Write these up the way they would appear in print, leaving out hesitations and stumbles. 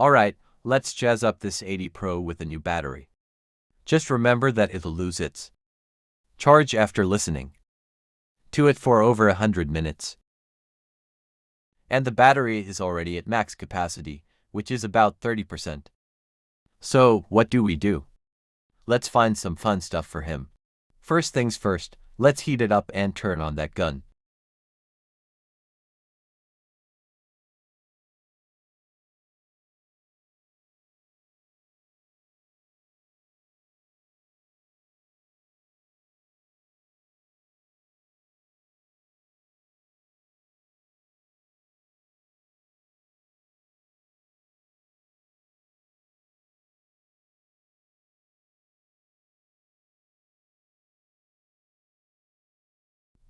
Alright, let's jazz up this 80 Pro with a new battery. Just remember that it'll lose its charge after listening to it for over 100 minutes. And the battery is already at max capacity, which is about 30%. So, what do? Let's find some fun stuff for him. First things first, let's heat it up and turn on that gun.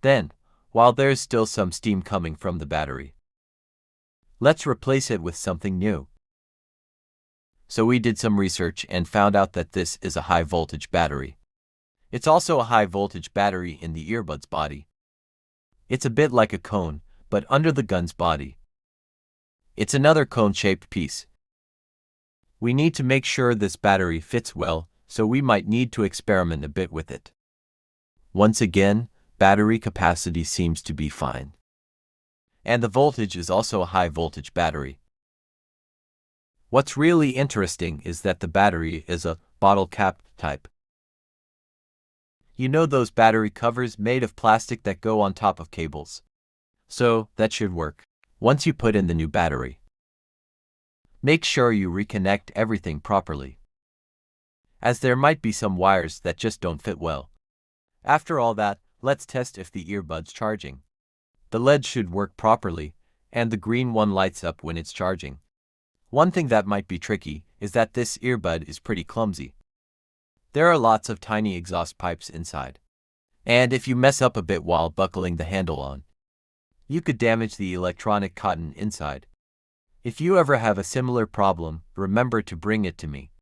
Then, while there's still some steam coming from the battery, let's replace it with something new. So we did some research and found out that this is a high voltage battery. It's also a high voltage battery in the earbud's body. It's a bit like a cone, but under the gun's body. It's another cone-shaped piece. We need to make sure this battery fits well, so we might need to experiment a bit with it. Once again, battery capacity seems to be fine. And the voltage is also a high voltage battery. What's really interesting is that the battery is a bottle cap type. You know those battery covers made of plastic that go on top of cables? So, that should work. Once you put in the new battery, make sure you reconnect everything properly, as there might be some wires that just don't fit well. After all that, let's test if the earbud's charging. The LED should work properly, and the green one lights up when it's charging. One thing that might be tricky is that this earbud is pretty clumsy. There are lots of tiny exhaust pipes inside. And if you mess up a bit while buckling the handle on, you could damage the electronic cotton inside. If you ever have a similar problem, remember to bring it to me.